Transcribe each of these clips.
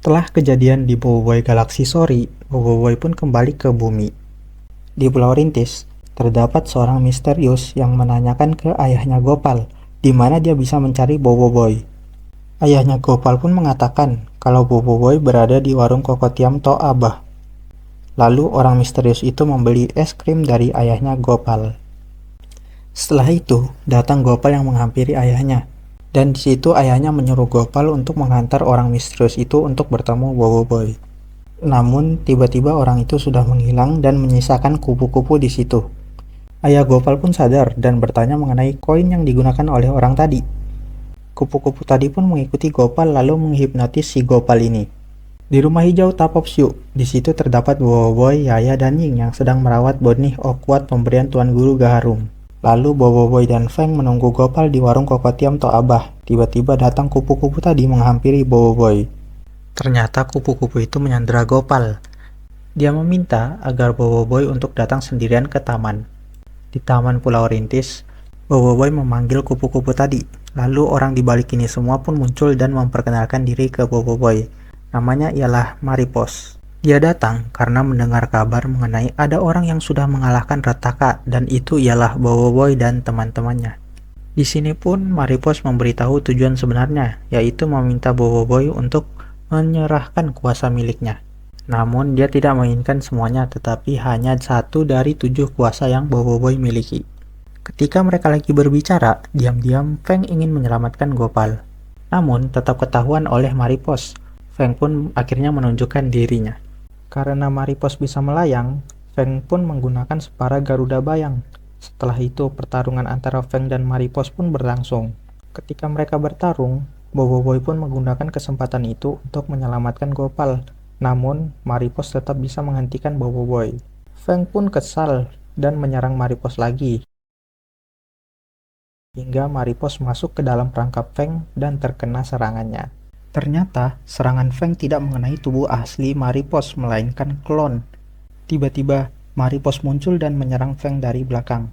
Setelah kejadian di Boboiboy Galaxy Story, Boboiboy pun kembali ke bumi. Di Pulau Rintis, terdapat seorang misterius yang menanyakan ke ayahnya Gopal, di mana dia bisa mencari Boboiboy. Ayahnya Gopal pun mengatakan kalau Boboiboy berada di warung Kokotiam Tok Abah. Lalu orang misterius itu membeli es krim dari ayahnya Gopal. Setelah itu, datang Gopal yang menghampiri ayahnya. Dan di situ ayahnya menyuruh Gopal untuk menghantar orang misterius itu untuk bertemu Boboiboy. Namun, tiba-tiba orang itu sudah menghilang dan menyisakan kupu-kupu di situ. Ayah Gopal pun sadar dan bertanya mengenai koin yang digunakan oleh orang tadi. Kupu-kupu tadi pun mengikuti Gopal lalu menghipnotis si Gopal ini. Di rumah hijau Tapopsyu, di situ terdapat Boboiboy, Yaya, dan Ying yang sedang merawat benih okwat pemberian Tuan Guru Gaharum. Lalu Boboiboy dan Feng menunggu Gopal di warung Kokotiam Tok Abah. Tiba-tiba datang kupu-kupu tadi menghampiri Boboiboy. Ternyata kupu-kupu itu menyandera Gopal. Dia meminta agar Boboiboy untuk datang sendirian ke taman. Di Taman Pulau Rintis, Boboiboy memanggil kupu-kupu tadi. Lalu orang di balik ini semua pun muncul dan memperkenalkan diri ke Boboiboy. Namanya ialah Maripos. Dia datang karena mendengar kabar mengenai ada orang yang sudah mengalahkan Rataka dan itu ialah Boboiboy dan teman-temannya. Di sini pun Maripos memberitahu tujuan sebenarnya, yaitu meminta Boboiboy untuk menyerahkan kuasa miliknya. Namun dia tidak menginginkan semuanya, tetapi hanya 1 dari 7 kuasa yang Boboiboy miliki. Ketika mereka lagi berbicara, diam-diam Feng ingin menyelamatkan Gopal. Namun tetap ketahuan oleh Maripos. Feng pun akhirnya menunjukkan dirinya. Karena Maripos bisa melayang, Feng pun menggunakan separa Garuda Bayang. Setelah itu, pertarungan antara Feng dan Maripos pun berlangsung. Ketika mereka bertarung, Boboiboy pun menggunakan kesempatan itu untuk menyelamatkan Gopal. Namun, Maripos tetap bisa menghentikan Boboiboy. Feng pun kesal dan menyerang Maripos lagi. Hingga Maripos masuk ke dalam perangkap Feng dan terkena serangannya. Ternyata, serangan Feng tidak mengenai tubuh asli Maripos, melainkan klon. Tiba-tiba, Maripos muncul dan menyerang Feng dari belakang.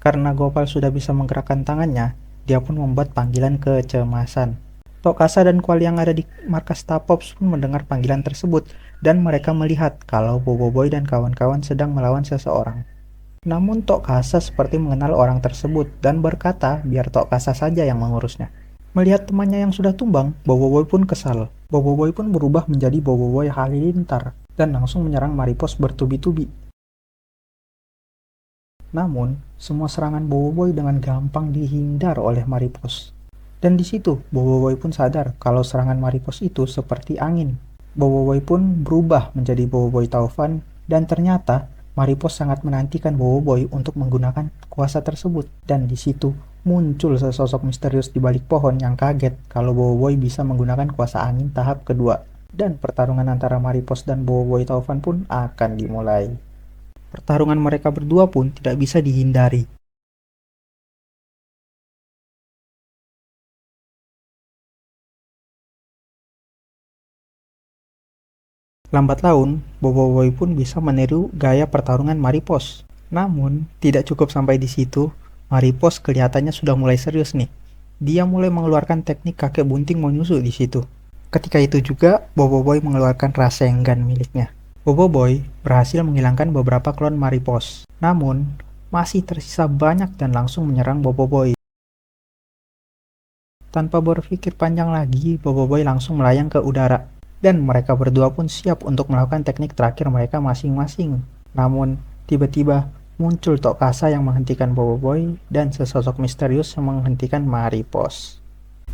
Karena Gopal sudah bisa menggerakkan tangannya, dia pun membuat panggilan kecemasan. Tokasa dan Kual yang ada di markas Tapops pun mendengar panggilan tersebut, dan mereka melihat kalau Boboiboy dan kawan-kawan sedang melawan seseorang. Namun Tokasa seperti mengenal orang tersebut dan berkata biar Tokasa saja yang mengurusnya. Melihat temannya yang sudah tumbang, Boboiboy pun kesal. Boboiboy pun berubah menjadi Boboiboy Halilintar dan langsung menyerang Maripos bertubi-tubi. Namun, semua serangan Boboiboy dengan gampang dihindar oleh Maripos. Dan di situ, Boboiboy pun sadar kalau serangan Maripos itu seperti angin. Boboiboy pun berubah menjadi Boboiboy Taufan dan ternyata Maripos sangat menantikan Boboiboy untuk menggunakan kuasa tersebut. Dan di situ muncul sesosok misterius di balik pohon yang kaget kalau Boboiboy bisa menggunakan kuasa angin tahap kedua. Dan pertarungan antara Maripos dan Boboiboy Taufan pun akan dimulai. Pertarungan mereka berdua pun tidak bisa dihindari. Lambat laun, Boboiboy pun bisa meniru gaya pertarungan Maripos. Namun, tidak cukup sampai di situ, Maripos kelihatannya sudah mulai serius nih. Dia mulai mengeluarkan teknik kakek bunting menyusu di situ. Ketika itu juga, Boboiboy mengeluarkan Rasengan miliknya. Boboiboy berhasil menghilangkan beberapa klon Maripos. Namun, masih tersisa banyak dan langsung menyerang Boboiboy. Tanpa berpikir panjang lagi, Boboiboy langsung melayang ke udara. Dan mereka berdua pun siap untuk melakukan teknik terakhir mereka masing-masing. Namun, tiba-tiba muncul Tokasa yang menghentikan Boboiboy dan sesosok misterius yang menghentikan Maripos.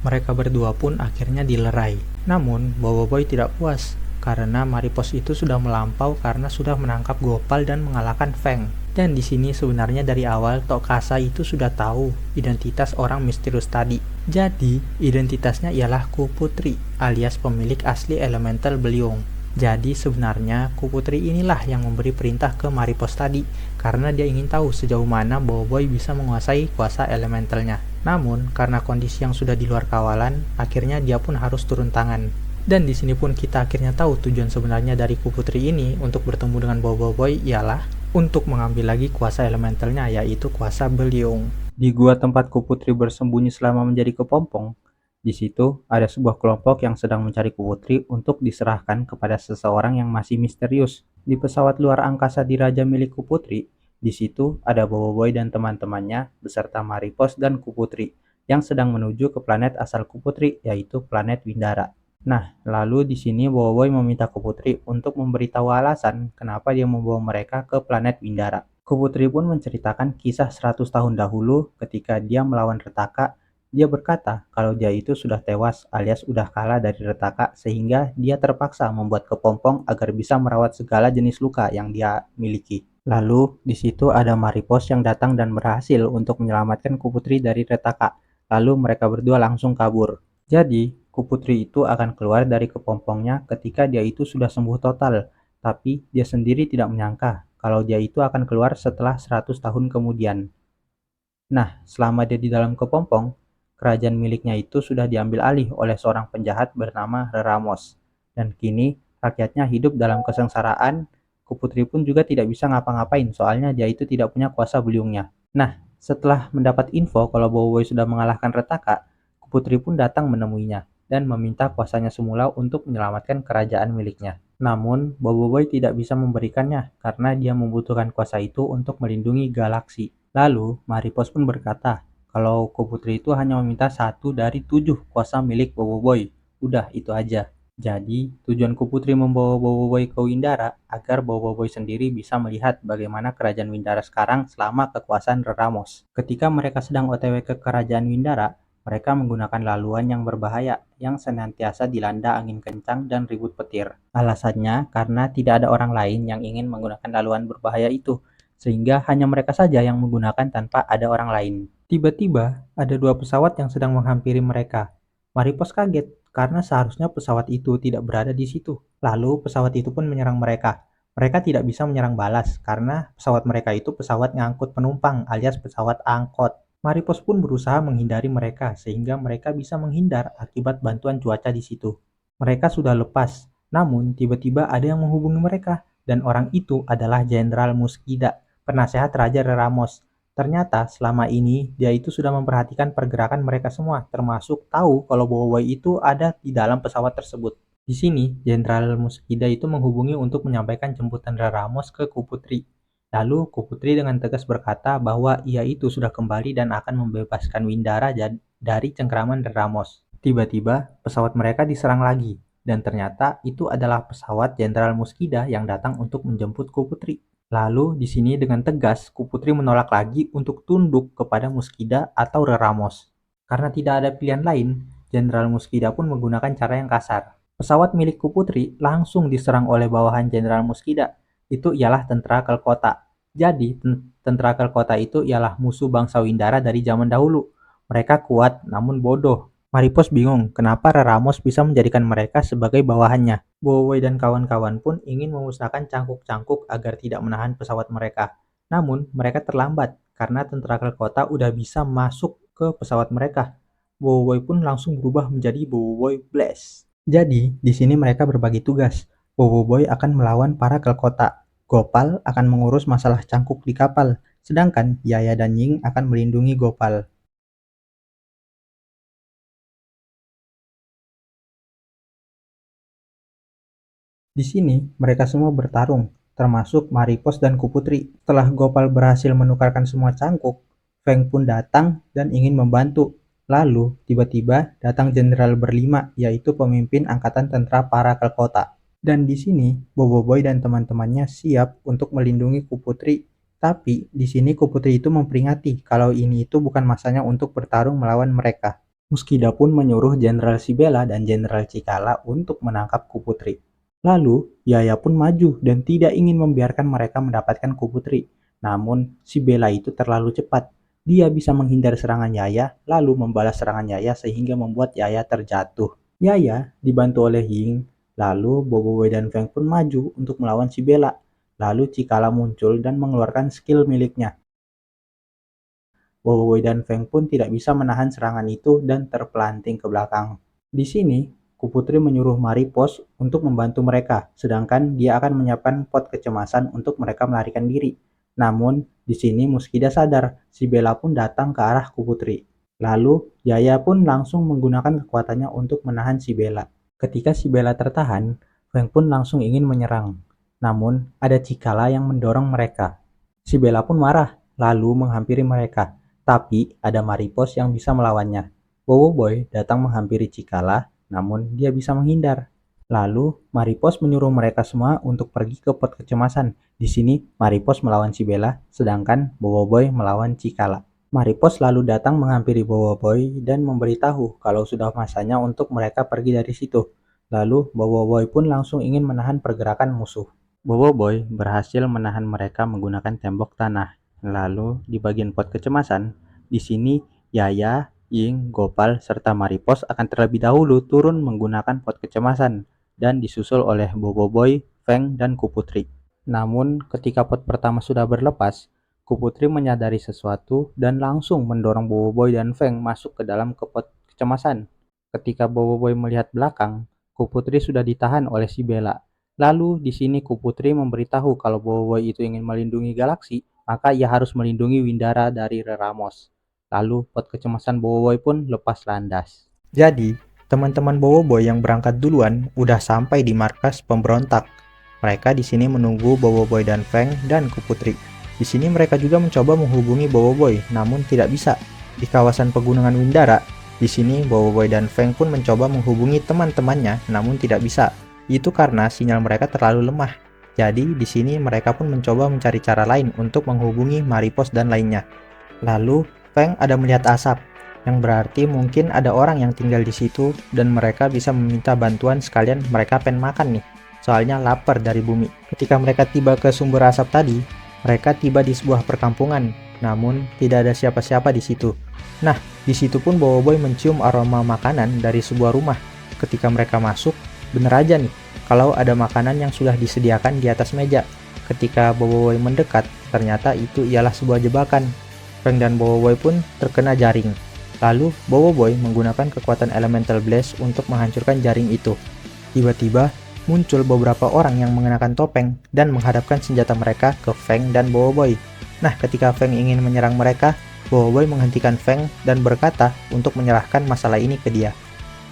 Mereka berdua pun akhirnya dilerai. Namun, Boboiboy tidak puas karena Maripos itu sudah melampau karena sudah menangkap Gopal dan mengalahkan Feng. Dan di sini sebenarnya dari awal Tokasa itu sudah tahu identitas orang misterius tadi. Jadi, identitasnya ialah Kuputri alias pemilik asli elemental Beliung. Jadi sebenarnya Kuputri inilah yang memberi perintah ke Maripos tadi karena dia ingin tahu sejauh mana Boboiboy bisa menguasai kuasa elementalnya. Namun, karena kondisi yang sudah di luar kawalan, akhirnya dia pun harus turun tangan. Dan di sini pun kita akhirnya tahu tujuan sebenarnya dari Kuputri ini untuk bertemu dengan Boboiboy ialah untuk mengambil lagi kuasa elementalnya, yaitu kuasa Beliung. Di gua tempat Kuputri bersembunyi selama menjadi kepompong, Di situ ada sebuah kelompok yang sedang mencari Kuputri untuk diserahkan kepada seseorang yang masih misterius. Di pesawat luar angkasa diraja milik Kuputri, di situ ada Boboiboy dan teman-temannya beserta Maripos dan Kuputri yang sedang menuju ke planet asal Kuputri, yaitu planet Windara. Nah, lalu di sini Boboiboy meminta Kuputri untuk memberitahu alasan kenapa dia membawa mereka ke planet Windara. Kuputri pun menceritakan kisah 100 tahun dahulu ketika dia melawan Retaka. Dia berkata kalau dia itu sudah tewas alias udah kalah dari Retaka sehingga dia terpaksa membuat kepompong agar bisa merawat segala jenis luka yang dia miliki. Lalu di situ ada Maripos yang datang dan berhasil untuk menyelamatkan Kuputri dari Retaka. Lalu mereka berdua langsung kabur. Jadi, Kuputri itu akan keluar dari kepompongnya ketika dia itu sudah sembuh total. Tapi dia sendiri tidak menyangka kalau dia itu akan keluar setelah 100 tahun kemudian. Nah, selama dia di dalam kepompong, kerajaan miliknya itu sudah diambil alih oleh seorang penjahat bernama Reramos. Dan kini rakyatnya hidup dalam kesengsaraan. Kuputri pun juga tidak bisa ngapa-ngapain soalnya dia itu tidak punya kuasa beliungnya. Nah, setelah mendapat info kalau Bowoy sudah mengalahkan Retaka, Kuputri pun datang menemuinya dan meminta kuasanya semula untuk menyelamatkan kerajaan miliknya. Namun, Boboiboy tidak bisa memberikannya karena dia membutuhkan kuasa itu untuk melindungi galaksi. Lalu, Maripos pun berkata kalau Kuputri itu hanya meminta satu dari 7 kuasa milik Boboiboy. Udah, itu aja. Jadi, tujuan Kuputri membawa Boboiboy ke Windara agar Boboiboy sendiri bisa melihat bagaimana kerajaan Windara sekarang selama kekuasaan Reramos. Ketika mereka sedang OTW ke kerajaan Windara, mereka menggunakan laluan yang berbahaya yang senantiasa dilanda angin kencang dan ribut petir. Alasannya karena tidak ada orang lain yang ingin menggunakan laluan berbahaya itu, sehingga hanya mereka saja yang menggunakan tanpa ada orang lain. Tiba-tiba, ada dua pesawat yang sedang menghampiri mereka. Maripos kaget karena seharusnya pesawat itu tidak berada di situ. Lalu pesawat itu pun menyerang mereka. Mereka tidak bisa menyerang balas karena pesawat mereka itu pesawat ngangkut penumpang alias pesawat angkot. Maripos pun berusaha menghindari mereka sehingga mereka bisa menghindar akibat bantuan cuaca di situ. Mereka sudah lepas, namun tiba-tiba ada yang menghubungi mereka dan orang itu adalah Jenderal Muskida, penasehat Raja Reramos. Ternyata selama ini dia itu sudah memperhatikan pergerakan mereka semua, termasuk tahu kalau Bowoy itu ada di dalam pesawat tersebut. Di sini, Jenderal Muskida itu menghubungi untuk menyampaikan jemputan Reramos ke Kuputri. Lalu Kuputri dengan tegas berkata bahwa ia itu sudah kembali dan akan membebaskan Windara dari cengkraman Ramos. Tiba-tiba pesawat mereka diserang lagi, dan ternyata itu adalah pesawat Jenderal Muskida yang datang untuk menjemput Kuputri. Lalu di sini dengan tegas Kuputri menolak lagi untuk tunduk kepada Muskida atau Ramos. Karena tidak ada pilihan lain, Jenderal Muskida pun menggunakan cara yang kasar. Pesawat milik Kuputri langsung diserang oleh bawahan Jenderal Muskida. Itu ialah tentara Kelkota. Jadi, tentara Kelkota itu ialah musuh bangsa Windara dari zaman dahulu. Mereka kuat namun bodoh. Maripos bingung kenapa Ramos bisa menjadikan mereka sebagai bawahannya. Bowoy dan kawan-kawan pun ingin memusnahkan cangkuk-cangkuk agar tidak menahan pesawat mereka. Namun, mereka terlambat karena tentara Kelkota udah bisa masuk ke pesawat mereka. Bowoy pun langsung berubah menjadi Bowoy Blast. Jadi, di sini mereka berbagi tugas. Bowoy akan melawan para Kelkota. Gopal akan mengurus masalah cangkuk di kapal, sedangkan Yaya dan Ying akan melindungi Gopal. Di sini, mereka semua bertarung, termasuk Maripos dan Kuputri. Setelah Gopal berhasil menukarkan semua cangkuk, Feng pun datang dan ingin membantu. Lalu, tiba-tiba datang Jenderal berlima, yaitu pemimpin angkatan tentara para Kelkota. Dan di sini, Boboiboy dan teman-temannya siap untuk melindungi Kuputri. Tapi, di sini Kuputri itu memperingati kalau ini itu bukan masanya untuk bertarung melawan mereka. Muskida pun menyuruh Jenderal Sibela dan Jenderal Cikala untuk menangkap Kuputri. Lalu, Yaya pun maju dan tidak ingin membiarkan mereka mendapatkan Kuputri. Namun, si Bella itu terlalu cepat. Dia bisa menghindar serangan Yaya, lalu membalas serangan Yaya sehingga membuat Yaya terjatuh. Yaya dibantu oleh Ying, lalu Boboiboy dan Feng pun maju untuk melawan si Bella. Lalu Cikala muncul dan mengeluarkan skill miliknya. Boboiboy dan Feng pun tidak bisa menahan serangan itu dan terpelanting ke belakang. Di sini, Kuputri menyuruh Maripos untuk membantu mereka, sedangkan dia akan menyiapkan pot kecemasan untuk mereka melarikan diri. Namun, di sini Muskida sadar, si Bella pun datang ke arah Kuputri. Lalu, Yaya pun langsung menggunakan kekuatannya untuk menahan si Bella. Ketika si Bella tertahan, Feng pun langsung ingin menyerang. Namun, ada Cikala yang mendorong mereka. Si Bella pun marah, lalu menghampiri mereka. Tapi, ada Maripos yang bisa melawannya. Bobo Boy datang menghampiri Cikala, namun dia bisa menghindar. Lalu, Maripos menyuruh mereka semua untuk pergi ke pot kecemasan. Di sini, Maripos melawan si Bella, sedangkan Bobo Boy melawan Cikala. Maripos lalu datang menghampiri Bobo Boy dan memberitahu kalau sudah masanya untuk mereka pergi dari situ. Lalu, Bobo Boy pun langsung ingin menahan pergerakan musuh. Bobo Boy berhasil menahan mereka menggunakan tembok tanah. Lalu, di bagian pot kecemasan, di sini Yaya, Ying, Gopal, serta Maripos akan terlebih dahulu turun menggunakan pot kecemasan dan disusul oleh Bobo Boy, Feng, dan Kuputri. Namun, ketika pot pertama sudah berlepas, Kuputri menyadari sesuatu dan langsung mendorong Bobo Boy dan Feng masuk ke dalam pot kecemasan. Ketika Bobo Boy melihat belakang, Kuputri sudah ditahan oleh si Bella. Lalu di sini Kuputri memberitahu kalau Bobo Boy itu ingin melindungi galaksi, maka ia harus melindungi Windara dari Reramos. Lalu pot kecemasan Bobo Boy pun lepas landas. Jadi, teman-teman Bobo Boy yang berangkat duluan udah sampai di markas pemberontak. Mereka di sini menunggu Bobo Boy dan Feng dan Kuputri. Di sini mereka juga mencoba menghubungi Bobo Boy, namun tidak bisa. Di kawasan pegunungan Windara, di sini Bobo Boy dan Feng pun mencoba menghubungi teman-temannya, namun tidak bisa. Itu karena sinyal mereka terlalu lemah. Jadi di sini mereka pun mencoba mencari cara lain untuk menghubungi Maripos dan lainnya. Lalu Feng ada melihat asap, yang berarti mungkin ada orang yang tinggal di situ dan mereka bisa meminta bantuan sekalian mereka pengen makan nih. Soalnya lapar dari bumi. Ketika mereka tiba ke sumber asap tadi, mereka tiba di sebuah perkampungan, namun tidak ada siapa-siapa di situ. Nah, di situ pun Bobo Boy mencium aroma makanan dari sebuah rumah. Ketika mereka masuk, bener aja nih, kalau ada makanan yang sudah disediakan di atas meja. Ketika Bobo Boy mendekat, ternyata itu ialah sebuah jebakan. Feng dan Bobo Boy pun terkena jaring. Lalu, Bobo Boy menggunakan kekuatan Elemental Blaze untuk menghancurkan jaring itu. Tiba-tiba, muncul beberapa orang yang mengenakan topeng dan menghadapkan senjata mereka ke Feng dan Bobo Boy. Nah, ketika Feng ingin menyerang mereka, Bobo Boy menghentikan Feng dan berkata untuk menyerahkan masalah ini ke dia.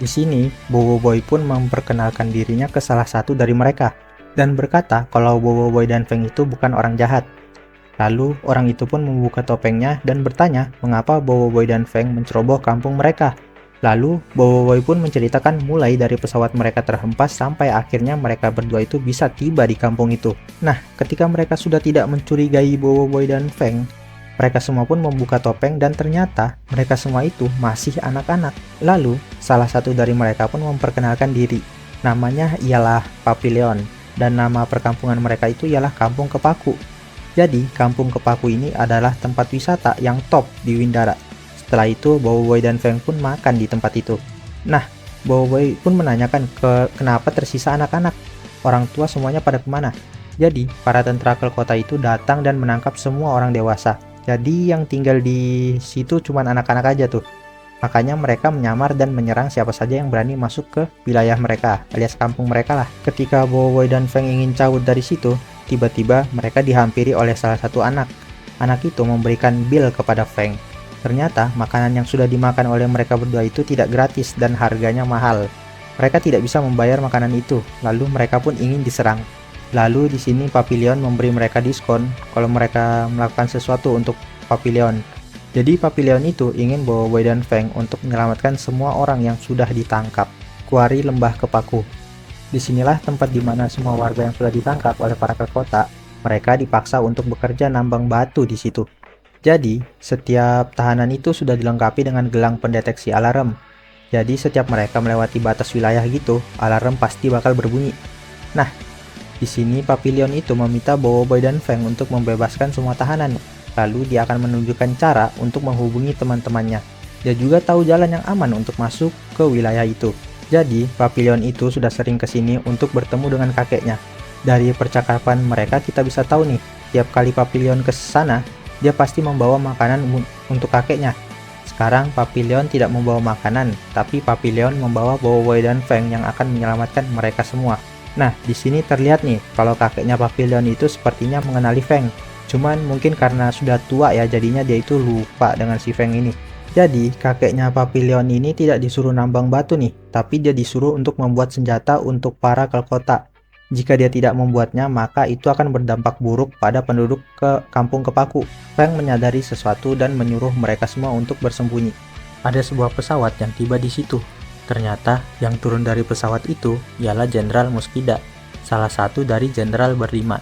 Di sini, Bobo Boy pun memperkenalkan dirinya ke salah satu dari mereka dan berkata kalau Bobo Boy dan Feng itu bukan orang jahat. Lalu, orang itu pun membuka topengnya dan bertanya mengapa Bobo Boy dan Feng menceroboh kampung mereka. Lalu, Bobo Boy pun menceritakan mulai dari pesawat mereka terhempas sampai akhirnya mereka berdua itu bisa tiba di kampung itu. Nah, ketika mereka sudah tidak mencurigai Bobo Boy dan Feng, mereka semua pun membuka topeng dan ternyata mereka semua itu masih anak-anak. Lalu, salah satu dari mereka pun memperkenalkan diri. Namanya ialah Papillon dan nama perkampungan mereka itu ialah Kampung Kepaku. Jadi, Kampung Kepaku ini adalah tempat wisata yang top di Windara. Setelah itu, Bobo Boy dan Feng pun makan di tempat itu. Nah, Bobo Boy pun menanyakan kenapa tersisa anak-anak. Orang tua semuanya pada kemana? Jadi, para tentakel kota itu datang dan menangkap semua orang dewasa. Jadi, yang tinggal di situ cuma anak-anak aja tuh. Makanya mereka menyamar dan menyerang siapa saja yang berani masuk ke wilayah mereka, alias kampung mereka lah. Ketika Bobo Boy dan Feng ingin cabut dari situ, tiba-tiba mereka dihampiri oleh salah satu anak. Anak itu memberikan bil kepada Feng. Ternyata makanan yang sudah dimakan oleh mereka berdua itu tidak gratis dan harganya mahal. Mereka tidak bisa membayar makanan itu, lalu mereka pun ingin diserang. Lalu di sini Papillon memberi mereka diskon kalau mereka melakukan sesuatu untuk Papillon. Jadi Papillon itu ingin Bobo Boy dan Feng untuk menyelamatkan semua orang yang sudah ditangkap. Kuari Lembah Kepaku. Disinilah tempat di mana semua warga yang sudah ditangkap oleh para kota, mereka dipaksa untuk bekerja nambang batu di situ. Jadi, setiap tahanan itu sudah dilengkapi dengan gelang pendeteksi alarm. Jadi, setiap mereka melewati batas wilayah gitu, alarm pasti bakal berbunyi. Nah, di sini Papillon itu meminta Bobo Boy dan Feng untuk membebaskan semua tahanan. Lalu dia akan menunjukkan cara untuk menghubungi teman-temannya. Dia juga tahu jalan yang aman untuk masuk ke wilayah itu. Jadi, Papillon itu sudah sering kesini untuk bertemu dengan kakeknya. Dari percakapan mereka kita bisa tahu nih, tiap kali Papillon ke sana, dia pasti membawa makanan untuk kakeknya. Sekarang Papillon tidak membawa makanan, tapi Papillon membawa Bobo Boy dan Feng yang akan menyelamatkan mereka semua. Nah, di sini terlihat nih kalau kakeknya Papillon itu sepertinya mengenali Feng. Cuman mungkin karena sudah tua ya, jadinya dia itu lupa dengan si Feng ini. Jadi, kakeknya Papillon ini tidak disuruh nambang batu nih, tapi dia disuruh untuk membuat senjata untuk para Kelkota. Jika dia tidak membuatnya, maka itu akan berdampak buruk pada penduduk ke kampung Kepaku. Feng menyadari sesuatu dan menyuruh mereka semua untuk bersembunyi. Ada sebuah pesawat yang tiba di situ. Ternyata, yang turun dari pesawat itu ialah Jenderal Muskida, salah satu dari jenderal berlima.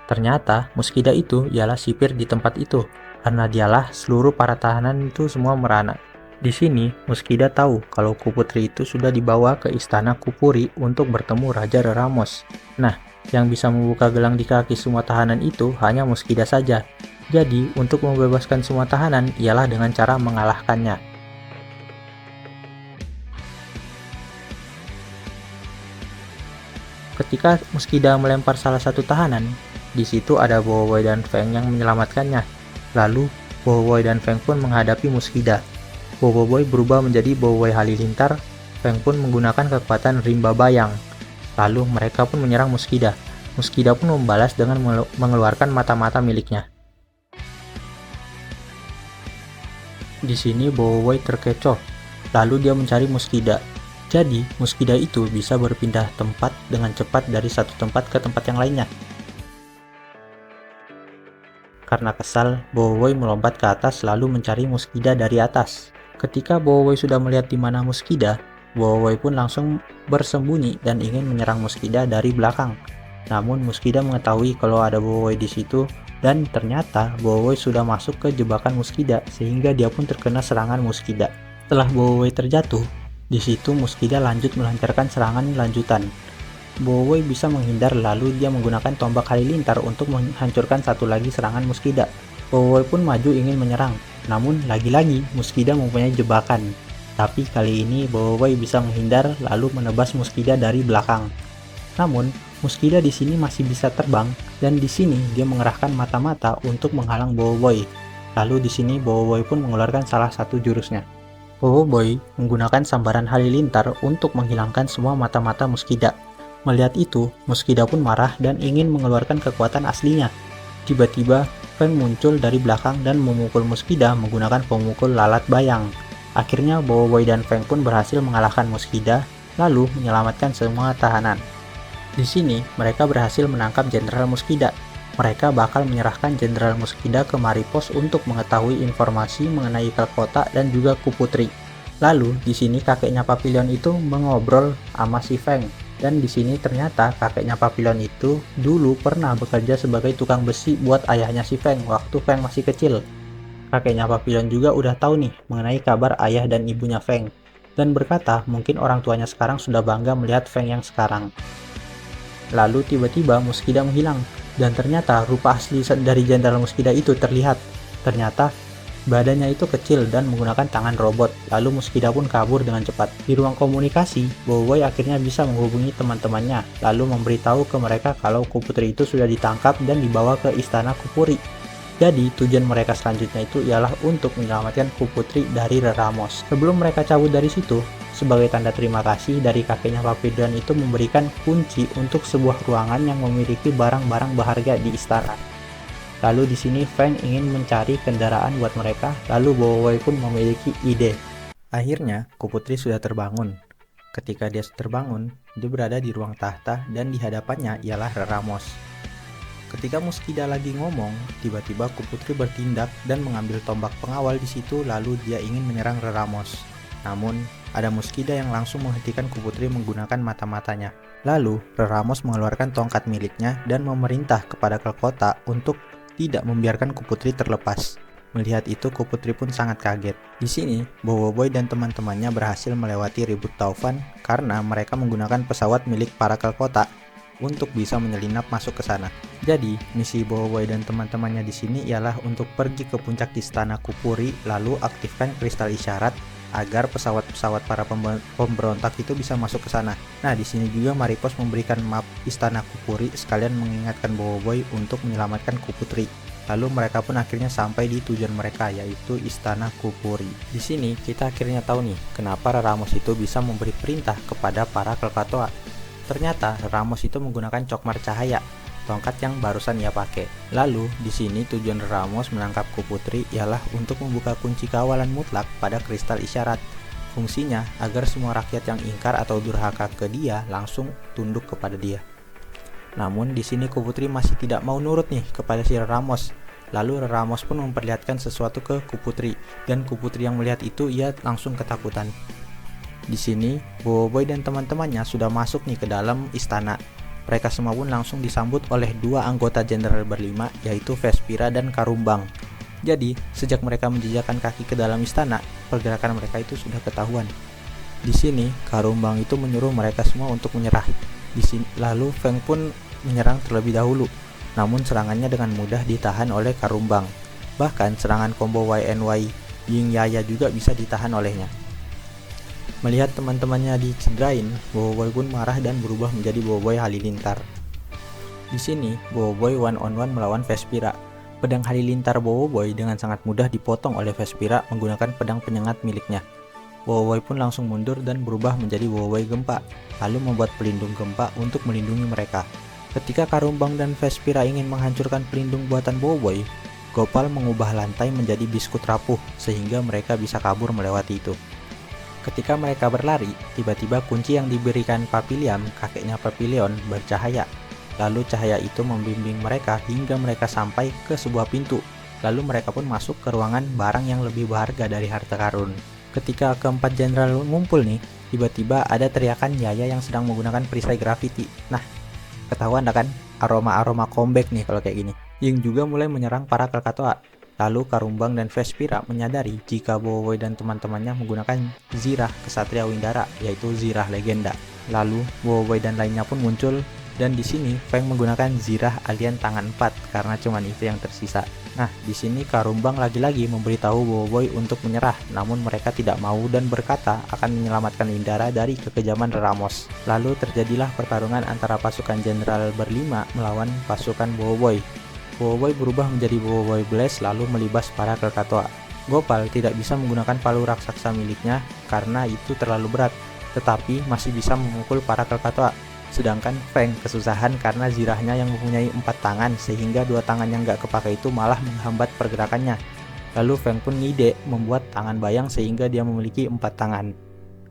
Ternyata, Muskida itu ialah sipir di tempat itu, karena dialah seluruh para tahanan itu semua merana. Di sini, Muskida tahu kalau Kuputri itu sudah dibawa ke istana Kupuri untuk bertemu Raja Reramos. Nah, yang bisa membuka gelang di kaki semua tahanan itu hanya Muskida saja. Jadi, untuk membebaskan semua tahanan ialah dengan cara mengalahkannya. Ketika Muskida melempar salah satu tahanan, di situ ada Bowoboy dan Feng yang menyelamatkannya. Lalu, Bowoboy dan Feng pun menghadapi Muskida. Bowoboy berubah menjadi Bowoboy Halilintar, Feng pun menggunakan kekuatan Rimba Bayang. Lalu mereka pun menyerang Muskida. Muskida pun membalas dengan mengeluarkan mata-mata miliknya. Di sini Bowoboy terkecoh, lalu dia mencari Muskida. Jadi, Muskida itu bisa berpindah tempat dengan cepat dari satu tempat ke tempat yang lainnya. Karena kesal, Bowoboy melompat ke atas lalu mencari Muskida dari atas. Ketika Bowoboy sudah melihat di mana Muskida, Bowoboy pun langsung bersembunyi dan ingin menyerang Muskida dari belakang. Namun Muskida mengetahui kalau ada Bowoboy di situ dan ternyata Bowoboy sudah masuk ke jebakan Muskida sehingga dia pun terkena serangan Muskida. Setelah Bowoboy terjatuh, di situ Muskida lanjut melancarkan serangan lanjutan. Bowoboy bisa menghindar lalu dia menggunakan tombak halilintar untuk menghancurkan satu lagi serangan Muskida. Bowoboy pun maju ingin menyerang, namun lagi-lagi Muskida mempunyai jebakan. Tapi kali ini Bowoboy bisa menghindar lalu menebas Muskida dari belakang. Namun, Muskida di sini masih bisa terbang dan di sini dia mengerahkan mata-mata untuk menghalang Bowoboy. Lalu di sini Bowoboy pun mengeluarkan salah satu jurusnya. Bowoboy menggunakan sambaran halilintar untuk menghilangkan semua mata-mata Muskida. Melihat itu, Muskida pun marah dan ingin mengeluarkan kekuatan aslinya. Tiba-tiba, Feng muncul dari belakang dan memukul Muskida menggunakan pemukul lalat bayang. Akhirnya, Bowoboy dan Feng pun berhasil mengalahkan Muskida, lalu menyelamatkan semua tahanan. Di sini, mereka berhasil menangkap Jenderal Muskida. Mereka bakal menyerahkan Jenderal Muskida ke Maripos untuk mengetahui informasi mengenai Kelkota dan juga Kuputri. Lalu, di sini kakeknya Papillon itu mengobrol sama si Feng. Dan di sini ternyata kakeknya Papillon itu dulu pernah bekerja sebagai tukang besi buat ayahnya si Feng waktu Feng masih kecil. Kakeknya Papillon juga udah tahu nih mengenai kabar ayah dan ibunya Feng. Dan berkata mungkin orang tuanya sekarang sudah bangga melihat Feng yang sekarang. Lalu tiba-tiba Muskida menghilang. Dan ternyata rupa asli dari Jenderal Muskida itu terlihat. Ternyata badannya itu kecil dan menggunakan tangan robot. Lalu Muskida pun kabur dengan cepat. Di ruang komunikasi, Bowoboy akhirnya bisa menghubungi teman-temannya. Lalu memberitahu ke mereka kalau Kuputri itu sudah ditangkap dan dibawa ke istana Kupuri. Jadi tujuan mereka selanjutnya itu ialah untuk menyelamatkan Kuputri dari Reramos. Sebelum mereka cabut dari situ, sebagai tanda terima kasih dari kakeknya Papillon itu memberikan kunci untuk sebuah ruangan yang memiliki barang-barang berharga di istana. Lalu di sini Feng ingin mencari kendaraan buat mereka, lalu Bowoboy pun memiliki ide. Akhirnya Kuputri sudah terbangun. Ketika dia terbangun, dia berada di ruang tahta dan di hadapannya ialah Reramos. Ketika Muskida lagi ngomong, tiba-tiba Kuputri bertindak dan mengambil tombak pengawal di situ lalu dia ingin menyerang Reramos. Namun, ada Muskida yang langsung menghentikan Kuputri menggunakan mata-matanya. Lalu, Reramos mengeluarkan tongkat miliknya dan memerintah kepada Kelkota untuk tidak membiarkan Kuputri terlepas. Melihat itu, Kuputri pun sangat kaget. Di sini, Bowoboy dan teman-temannya berhasil melewati ribut taufan karena mereka menggunakan pesawat milik para Kelkota untuk bisa menyelinap masuk ke sana. Jadi, misi Bowoboy dan teman-temannya di sini ialah untuk pergi ke puncak istana Kupuri lalu aktifkan kristal isyarat agar pesawat-pesawat para pemberontak itu bisa masuk ke sana. Nah, di sini juga Maripos memberikan map istana Kupuri sekalian mengingatkan Bowoboy untuk menyelamatkan Kuputri. Lalu mereka pun akhirnya sampai di tujuan mereka yaitu istana Kupuri. Di sini kita akhirnya tahu nih kenapa Reramos itu bisa memberi perintah kepada para Kelkatoa. Ternyata Ramos itu menggunakan cokmar cahaya. tongkat yang barusan ia pakai. Lalu, di sini tujuan Ramos menangkap Kuputri ialah untuk membuka kunci kawalan mutlak pada kristal isyarat. Fungsinya agar semua rakyat yang ingkar atau durhaka ke dia langsung tunduk kepada dia. Namun di sini Kuputri masih tidak mau nurut nih kepada si Ramos. Lalu Ramos pun memperlihatkan sesuatu ke Kuputri, dan Kuputri yang melihat itu ia langsung ketakutan. Di sini Boboiboy dan teman-temannya sudah masuk nih ke dalam istana. Mereka semua pun langsung disambut oleh dua anggota jenderal berlima, yaitu Vespira dan Karumbang. Jadi, sejak mereka menjejakkan kaki ke dalam istana, pergerakan mereka itu sudah ketahuan. Di sini, Karumbang itu menyuruh mereka semua untuk menyerah. Lalu Feng pun menyerang terlebih dahulu, namun serangannya dengan mudah ditahan oleh Karumbang. Bahkan serangan combo YNY Ying Yaya juga bisa ditahan olehnya. Melihat teman-temannya dicederain, Boboiboy pun marah dan berubah menjadi Boboiboy Halilintar. Di sini, Boboiboy one on one melawan Vespira. Pedang Halilintar Boboiboy dengan sangat mudah dipotong oleh Vespira menggunakan pedang penyengat miliknya. Boboiboy pun langsung mundur dan berubah menjadi Boboiboy Gempa, lalu membuat pelindung gempa untuk melindungi mereka. Ketika Karumbang dan Vespira ingin menghancurkan pelindung buatan Boboiboy, Gopal mengubah lantai menjadi biskut rapuh sehingga mereka bisa kabur melewati itu. Ketika mereka berlari, tiba-tiba kunci yang diberikan Papiliam, kakeknya Papilion, bercahaya. Lalu cahaya itu membimbing mereka hingga mereka sampai ke sebuah pintu. Lalu mereka pun masuk ke ruangan barang yang lebih berharga dari harta karun. Ketika keempat jenderal ngumpul nih, tiba-tiba ada teriakan Yaya yang sedang menggunakan perisai grafiti. Nah, ketahuan kan aroma-aroma comeback nih kalau kayak gini. Ying juga mulai menyerang para Krakatoa. Lalu Karumbang dan Vespira menyadari jika Boboiboy dan teman-temannya menggunakan Zirah Kesatria Windara, yaitu Zirah Legenda. Lalu Boboiboy dan lainnya pun muncul, dan di sini Feng menggunakan Zirah Alien Tangan 4 karena cuman itu yang tersisa. Nah, di sini Karumbang lagi-lagi memberitahu Boboiboy untuk menyerah, namun mereka tidak mau dan berkata akan menyelamatkan Windara dari kekejaman Ramos. Lalu terjadilah pertarungan antara pasukan jenderal berlima melawan pasukan Boboiboy. Boboiboy berubah menjadi Boboiboy Blast lalu melibas para Krakatoa. Gopal tidak bisa menggunakan palu raksasa miliknya karena itu terlalu berat, tetapi masih bisa memukul para Krakatoa. Sedangkan Feng kesusahan karena zirahnya yang mempunyai 4 tangan sehingga 2 tangan yang gak kepakai itu malah menghambat pergerakannya. Lalu Feng pun ngide membuat tangan bayang sehingga dia memiliki 4 tangan.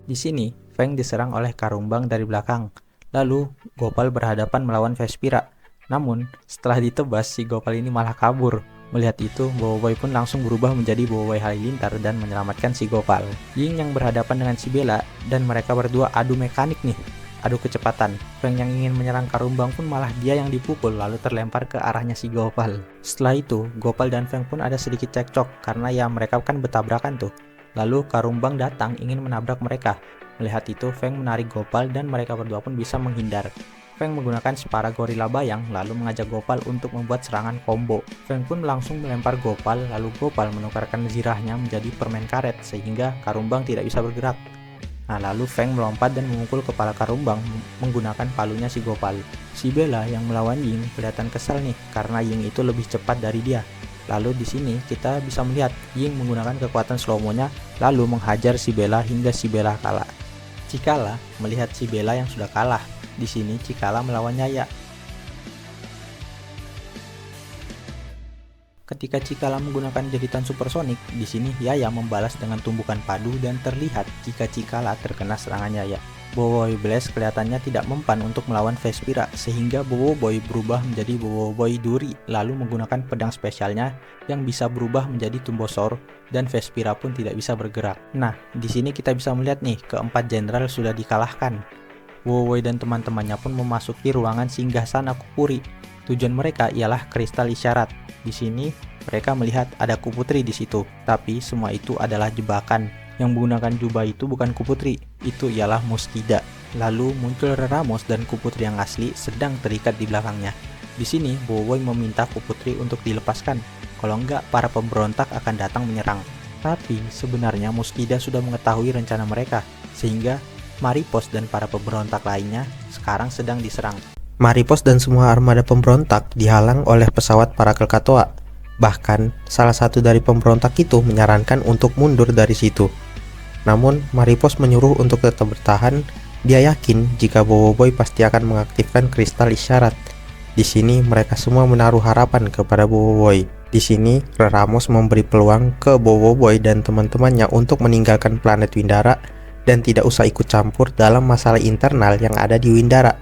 Di sini Feng diserang oleh Karumbang dari belakang. Lalu Gopal berhadapan melawan Vespira. Namun, setelah ditebas, si Gopal ini malah kabur. Melihat itu, Boboiboy pun langsung berubah menjadi Boboiboy Halilintar dan menyelamatkan si Gopal. Ying yang berhadapan dengan si Bella, dan mereka berdua adu mekanik nih, adu kecepatan. Feng yang ingin menyerang Karumbang pun malah dia yang dipukul lalu terlempar ke arahnya si Gopal. Setelah itu, Gopal dan Feng pun ada sedikit cekcok karena ya mereka kan bertabrakan tuh. Lalu Karumbang datang ingin menabrak mereka. Melihat itu, Feng menarik Gopal dan mereka berdua pun bisa menghindar. Feng menggunakan Separa Gorila Bayang lalu mengajak Gopal untuk membuat serangan combo. Feng pun langsung melempar Gopal, lalu Gopal menukarkan zirahnya menjadi permen karet sehingga Karumbang tidak bisa bergerak. Nah, lalu Feng melompat dan memukul kepala Karumbang menggunakan palunya si Gopal. Si Bella yang melawan Ying kelihatan kesal nih karena Ying itu lebih cepat dari dia. Lalu di sini kita bisa melihat Ying menggunakan kekuatan slow-mo-nya lalu menghajar si Bella hingga si Bella kalah. Cikala melihat si Bella yang sudah kalah. Di sini Cikala melawan Yaya. Ketika Cikala menggunakan jeritan supersonik, di sini Yaya membalas dengan tumbukan padu dan terlihat jika Cikala terkena serangan Yaya. Boboiboy Blast kelihatannya tidak mempan untuk melawan Vespira sehingga Boboiboy berubah menjadi Boboiboy Duri lalu menggunakan pedang spesialnya yang bisa berubah menjadi Tumbosor dan Vespira pun tidak bisa bergerak. Nah, di sini kita bisa melihat nih keempat jenderal sudah dikalahkan. Boboiboy dan teman-temannya pun memasuki ruangan singgasana Kupuri. Tujuan mereka ialah kristal isyarat. Di sini mereka melihat ada Kuputri di situ, tapi semua itu adalah jebakan. Yang menggunakan jubah itu bukan Kuputri, itu ialah Muskida. Lalu muncul Ramos dan Kuputri yang asli sedang terikat di belakangnya. Di sini Boboiboy meminta Kuputri untuk dilepaskan, kalau enggak para pemberontak akan datang menyerang. Tapi sebenarnya Muskida sudah mengetahui rencana mereka, sehingga Maripos dan para pemberontak lainnya sekarang sedang diserang. Maripos dan semua armada pemberontak dihalang oleh pesawat para Krakatoa. Bahkan salah satu dari pemberontak itu menyarankan untuk mundur dari situ. Namun Maripos menyuruh untuk tetap bertahan. Dia yakin jika Boboiboy pasti akan mengaktifkan kristal isyarat. Di sini mereka semua menaruh harapan kepada Boboiboy. Di sini Ramos memberi peluang ke Boboiboy dan teman-temannya untuk meninggalkan planet Windara dan tidak usah ikut campur dalam masalah internal yang ada di Windara.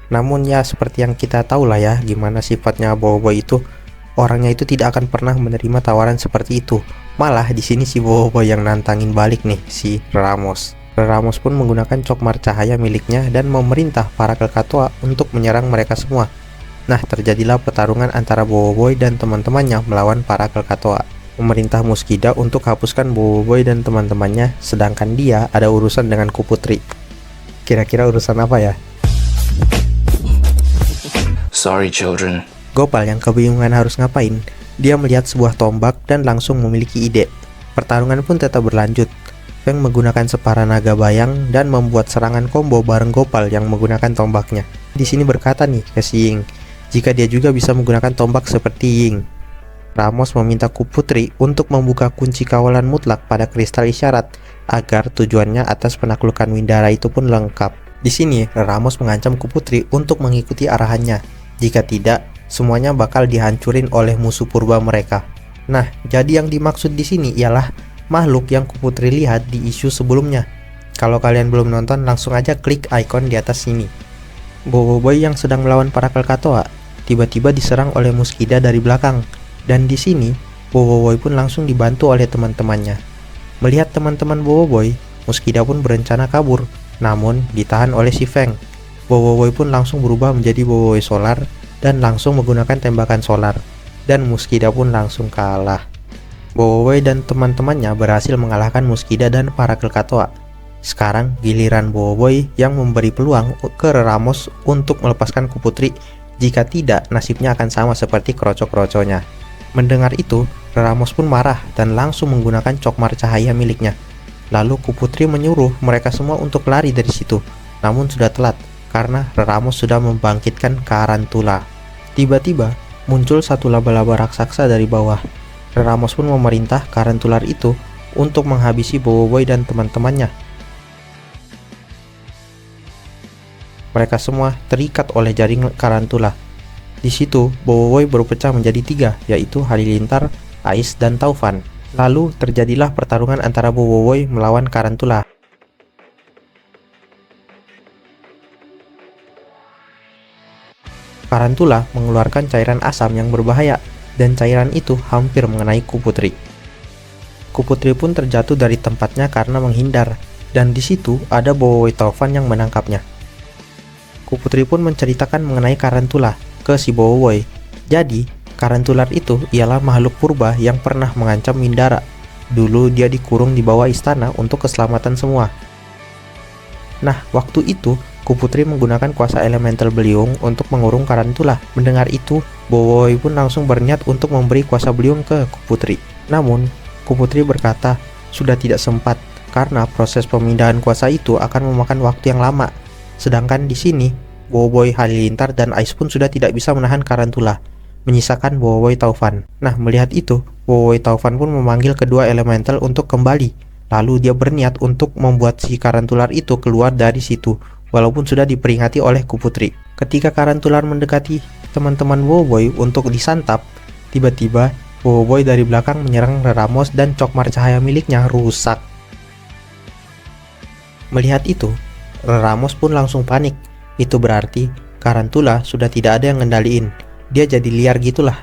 Namun ya seperti yang kita tahu lah ya gimana sifatnya Boboiboy itu. Orangnya itu tidak akan pernah menerima tawaran seperti itu. Malah di sini si Boboiboy yang nantangin balik nih si Ramos. Ramos pun menggunakan cokmar cahaya miliknya dan memerintah para Krakatoa untuk menyerang mereka semua. Nah, terjadilah pertarungan antara Boboiboy dan teman-temannya melawan para Krakatoa. Memerintah Muskida untuk hapuskan Boboiboy dan teman-temannya, sedangkan dia ada urusan dengan Kuputri. Kira-kira urusan apa ya? Sorry, children. Gopal yang kebingungan harus ngapain, dia melihat sebuah tombak dan langsung memiliki ide. Pertarungan pun tetap berlanjut. Feng menggunakan separa naga bayang dan membuat serangan combo bareng Gopal yang menggunakan tombaknya. Di sini berkata nih ke si Ying, jika dia juga bisa menggunakan tombak seperti Ying. Ramos meminta Kuputri untuk membuka kunci kawalan mutlak pada kristal isyarat agar tujuannya atas penaklukan Windara itu pun lengkap. Di sini Ramos mengancam Kuputri untuk mengikuti arahannya. Jika tidak, semuanya bakal dihancurin oleh musuh purba mereka. Nah, jadi yang dimaksud di sini ialah makhluk yang Kuputri lihat di isu sebelumnya. Kalau kalian belum nonton, langsung aja klik icon di atas sini. Boboiboy yang sedang melawan para Krakatoa tiba-tiba diserang oleh Muskida dari belakang, dan di sini Boboiboy pun langsung dibantu oleh teman-temannya. Melihat teman-teman Boboiboy, Muskida pun berencana kabur, namun ditahan oleh si Feng. Boboiboy pun langsung berubah menjadi Boboiboy solar dan langsung menggunakan tembakan solar, dan Muskida pun langsung kalah. Boboiboy dan teman-temannya berhasil mengalahkan Muskida dan para Krakatoa. Sekarang giliran Boboiboy yang memberi peluang ke Ramos untuk melepaskan Kuputri. Jika tidak, nasibnya akan sama seperti kroco-kroconya. Mendengar itu, Ramos pun marah dan langsung menggunakan cokmar cahaya miliknya. Lalu Kuputri menyuruh mereka semua untuk lari dari situ. Namun sudah telat, karena Ramos sudah membangkitkan Karantula. Tiba-tiba, muncul satu laba-laba raksasa dari bawah. Ramos pun memerintah Karantular itu untuk menghabisi Boboiboy dan teman-temannya. Mereka semua terikat oleh jaring Karantula. Di situ, Boboiboy berpecah menjadi 3, yaitu Halilintar, Ais, dan Taufan. Lalu terjadilah pertarungan antara Boboiboy melawan Karantula. Karantula mengeluarkan cairan asam yang berbahaya, dan cairan itu hampir mengenai Kuputri. Kuputri pun terjatuh dari tempatnya karena menghindar, dan di situ ada Boboiboy Taufan yang menangkapnya. Kuputri pun menceritakan mengenai Karantula ke si Boboiboy. Jadi, Karantular itu ialah makhluk purba yang pernah mengancam Windara. Dulu dia dikurung di bawah istana untuk keselamatan semua. Nah, waktu itu Kuputri menggunakan kuasa elemental beliung untuk mengurung Karantula. Mendengar itu, Boboiboy pun langsung berniat untuk memberi kuasa beliung ke Kuputri. Namun, Kuputri berkata sudah tidak sempat karena proses pemindahan kuasa itu akan memakan waktu yang lama. Sedangkan di sini, Boboiboy, Halilintar, dan Ais pun sudah tidak bisa menahan Karantula, menyisakan Boboiboy Taufan. Nah, melihat itu, Boboiboy Taufan pun memanggil kedua elemental untuk kembali. Lalu dia berniat untuk membuat si Karantular itu keluar dari situ, walaupun sudah diperingati oleh Kuputri. Ketika Karantular mendekati teman-teman Boboiboy untuk disantap, tiba-tiba Boboiboy dari belakang menyerang Ramos dan cokmar cahaya miliknya rusak. Melihat itu, Ramos pun langsung panik. Itu berarti Karantula sudah tidak ada yang ngendaliin. Dia jadi liar gitulah.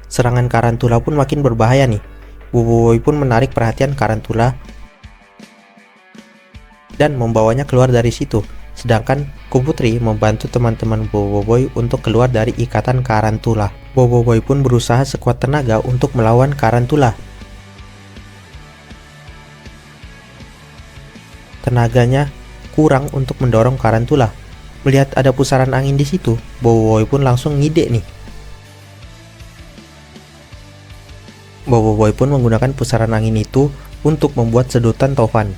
Serangan Karantula pun makin berbahaya nih. Boboiboy pun menarik perhatian Karantula dan membawanya keluar dari situ. Sedangkan Kuputri membantu teman-teman Boboiboy untuk keluar dari ikatan Karantula. Boboiboy pun berusaha sekuat tenaga untuk melawan Karantula. Tenaganya kurang untuk mendorong Karantula. Melihat ada pusaran angin di situ, Boboiboy pun langsung ngide nih. Boboiboy pun menggunakan pusaran angin itu untuk membuat sedotan Taufan.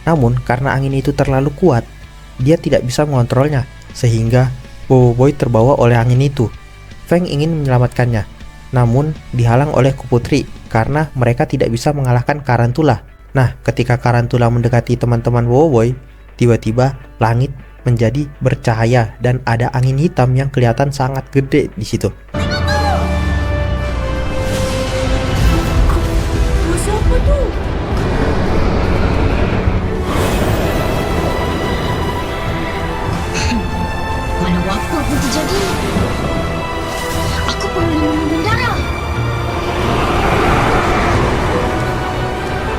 Namun karena angin itu terlalu kuat, dia tidak bisa mengontrolnya, sehingga Boboiboy terbawa oleh angin itu. Feng ingin menyelamatkannya, namun dihalang oleh Kuputri karena mereka tidak bisa mengalahkan Karantula. Nah, ketika Karantula mendekati teman-teman Wowoy, tiba-tiba langit menjadi bercahaya dan ada angin hitam yang kelihatan sangat gede di situ. Siapa tuh? Mana waktu aku terjadi? Aku perlu meminum darah.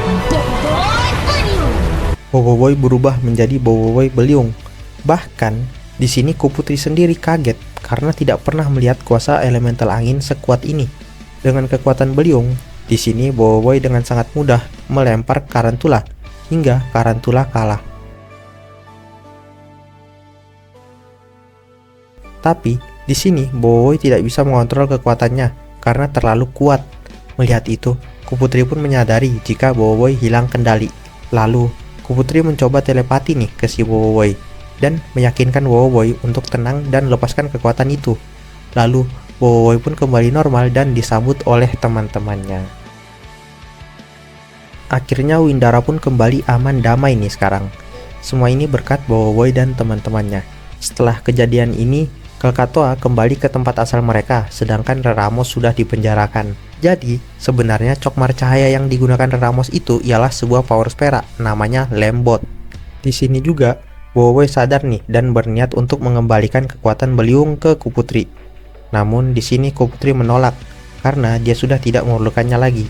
Boboiboy Beliung. Boboiboy berubah menjadi Boboiboy Beliung. Bahkan di sini Kuputri sendiri kaget karena tidak pernah melihat kuasa elemental angin sekuat ini. Dengan kekuatan Beliung, di sini Boboiboy dengan sangat mudah melempar Karantula hingga Karantula kalah. Tapi di sini Boboiboy tidak bisa mengontrol kekuatannya karena terlalu kuat. Melihat itu, Kuputri pun menyadari jika Boboiboy hilang kendali. Lalu Kuputri mencoba telepati nih ke si Boboiboy dan meyakinkan Boboiboy untuk tenang dan lepaskan kekuatan itu. Lalu Boboiboy pun kembali normal dan disambut oleh teman-temannya. Akhirnya Windara pun kembali aman damai nih sekarang. Semua ini berkat Boboiboy dan teman-temannya. Setelah kejadian ini, Krakatoa kembali ke tempat asal mereka, sedangkan Reramos sudah dipenjarakan. Jadi, sebenarnya cokmar cahaya yang digunakan Reramos itu ialah sebuah power spera, namanya Lembot. Di sini juga, Boboiboy sadar nih dan berniat untuk mengembalikan kekuatan Beliung ke Kuputri. Namun di sini Kuputri menolak karena dia sudah tidak memerlukannya lagi.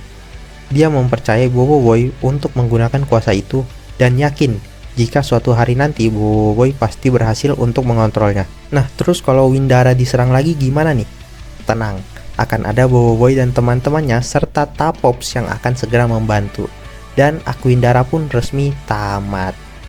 Dia mempercayai Boboiboy untuk menggunakan kuasa itu dan yakin jika suatu hari nanti Boboiboy pasti berhasil untuk mengontrolnya. Nah, terus kalau Windara diserang lagi gimana nih? Tenang, akan ada Boboiboy dan teman-temannya serta Tapops yang akan segera membantu. Dan Aku Windara pun resmi tamat.